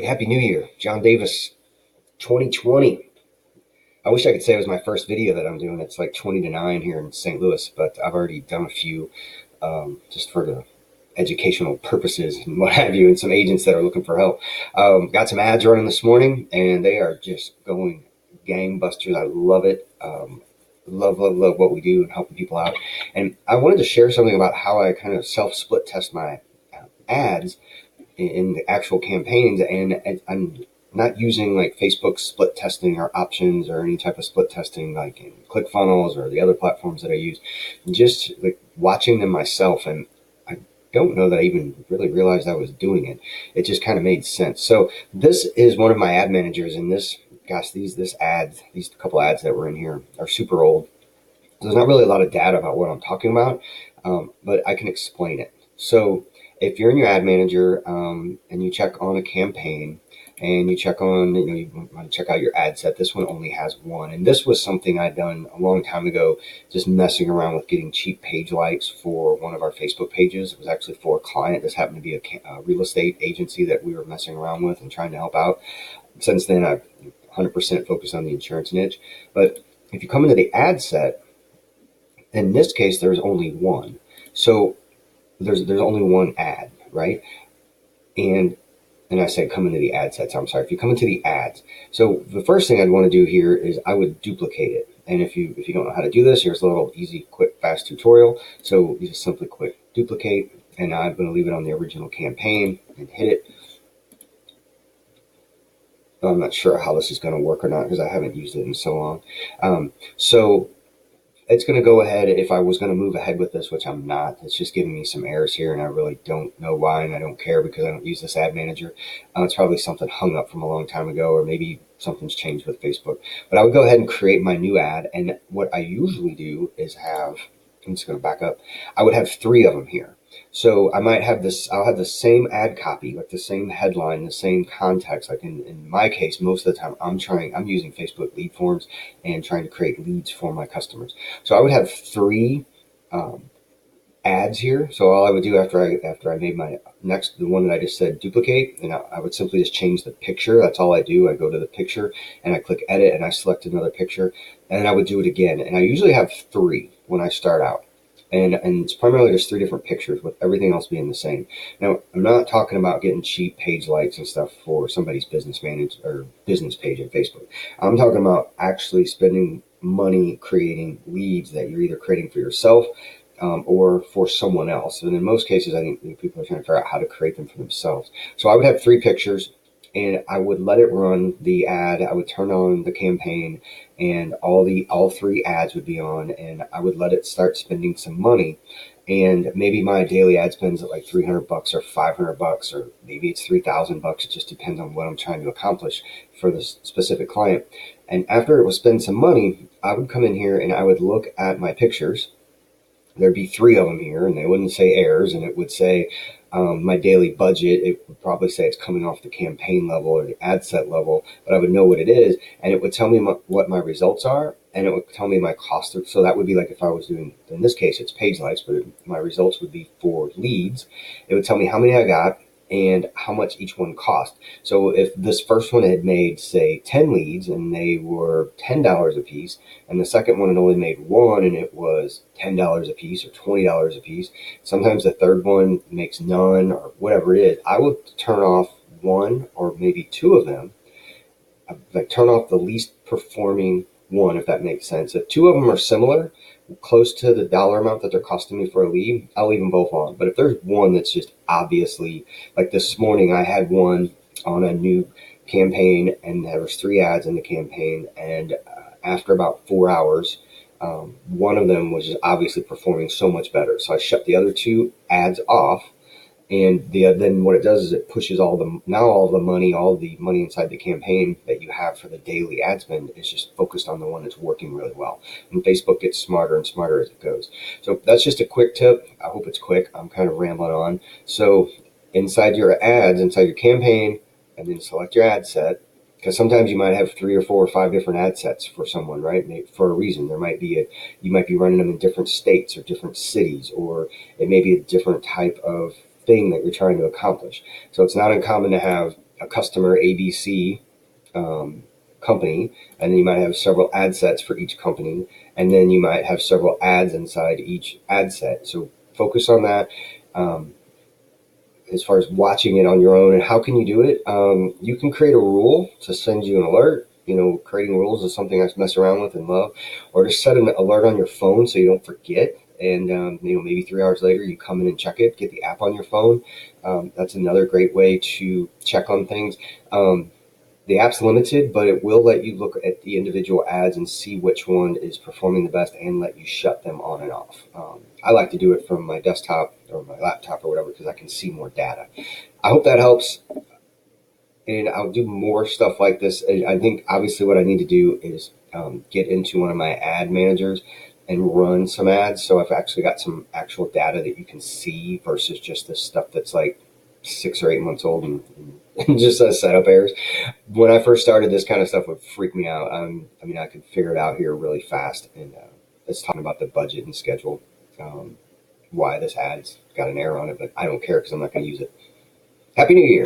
Happy New Year, John Davis, 2020. I wish I could say it was my first video that I'm doing. It's like 20 to 9 here in St. Louis, but I've already done a few just for the educational purposes and what have you, and some agents that are looking for help. Got some ads running this morning, and they are just going gangbusters. I love it. Love what we do and helping people out. And I wanted to share something about how I kind of self-split test my ads in the actual campaigns, and I'm not using like Facebook split testing or options or any type of split testing like in ClickFunnels or the other platforms that I use. Just like watching them myself, and I don't know that I even really realized I was doing it. It just kind of made sense. So this is one of my ad managers, and these couple ads that were in here are super old. There's not really a lot of data about what I'm talking about, but I can explain it. So if you're in your ad manager and you check on a campaign and you check on, you want to check out your ad set, this one only has one. And this was something I'd done a long time ago, just messing around with getting cheap page likes for one of our Facebook pages. It was actually for a client. This happened to be a real estate agency that we were messing around with and trying to help out. Since then, I've 100% focused on the insurance niche. But if you come into the ad set, in this case, there's only one. So there's only one ad, right? And I said come into the ad sets. I'm sorry. If you come into the ads, so the first thing I'd want to do here is I would duplicate it. And if you don't know how to do this, here's a little easy, quick, fast tutorial. So you just simply click duplicate, and I'm going to leave it on the original campaign and hit it. I'm not sure how this is going to work or not because I haven't used it in so long. So it's going to go ahead. If I was going to move ahead with this, which I'm not, it's just giving me some errors here, and I really don't know why, and I don't care because I don't use this ad manager. It's probably something hung up from a long time ago, or maybe something's changed with Facebook. But I would go ahead and create my new ad, and what I usually do is I'm just going to back up. I would have 3 of them here. So I might have this, I'll have the same ad copy, like the same headline, the same context. Like in my case, most of the time I'm using Facebook lead forms and trying to create leads for my customers. So I would have 3 ads here. So all I would do after I made my the one that I just said duplicate, and I would simply just change the picture. That's all I do. I go to the picture and I click edit and I select another picture, and then I would do it again. And I usually have 3 when I start out. And it's primarily just 3 different pictures with everything else being the same. Now, I'm not talking about getting cheap page likes and stuff for somebody's business or business page on Facebook. I'm talking about actually spending money creating leads that you're either creating for yourself or for someone else. And in most cases, I think people are trying to figure out how to create them for themselves. So I would have 3 pictures, and I would let it run the ad. I would turn on the campaign, and all 3 ads would be on, and I would let it start spending some money. And maybe my daily ad spends at like $300 or $500, or maybe it's $3,000. It just depends on what I'm trying to accomplish for this specific client. And after it would spend some money, I would come in here and I would look at my pictures. There'd be 3 of them here, and they wouldn't say errors, and it would say my daily budget. It would probably say it's coming off the campaign level or the ad set level, but I would know what it is, and it would tell me what my results are, and it would tell me my cost. So that would be like if I was doing, in this case, it's page likes, but my results would be for leads. It would tell me how many I got and how much each one cost. So if this first one had made, say, 10 leads and they were $10 a piece, and the second one had only made 1 and it was $10 a piece or $20 a piece, sometimes the third one makes none or whatever it is, I would turn off 1 or maybe 2 of them. Like turn off the least performing one, if that makes sense. If 2 of them are similar, close to the dollar amount that they're costing me for a lead, I'll leave them both on. But if there's one that's just obviously, like this morning, I had one on a new campaign, and there was 3 ads in the campaign, and after about 4 hours, one of them was just obviously performing so much better. So I shut the other 2 ads off. And then what it does is it pushes all the money inside the campaign that you have for the daily ad spend is just focused on the one that's working really well. And Facebook gets smarter and smarter as it goes. So that's just a quick tip. I hope it's quick. I'm kind of rambling on. So inside your ads, inside your campaign, and then select your ad set. Because sometimes you might have 3 or 4 or 5 different ad sets for someone, right? For a reason. You might be running them in different states or different cities, or it may be a different type of thing that you're trying to accomplish. So it's not uncommon to have a customer ABC company, and then you might have several ad sets for each company, and then you might have several ads inside each ad set. So focus on that. Um, as far as watching it on your own, and how can you do it? You can create a rule to send you an alert. Creating rules is something I mess around with and love, or just set an alert on your phone so you don't forget. And maybe 3 hours later you come in and check it. Get the app on your phone. That's another great way to check on things. The app's limited, but it will let you look at the individual ads and see which one is performing the best and let you shut them on and off. I like to do it from my desktop or my laptop or whatever because I can see more data. I hope that helps, and I'll do more stuff like this. I think obviously what I need to do is get into one of my ad managers and run some ads. So I've actually got some actual data that you can see versus just this stuff that's like 6 or 8 months old and just setup errors. When I first started, this kind of stuff would freak me out. I could figure it out here really fast. And it's talking about the budget and schedule, why this ad's got an error on it, but I don't care because I'm not going to use it. Happy New Year.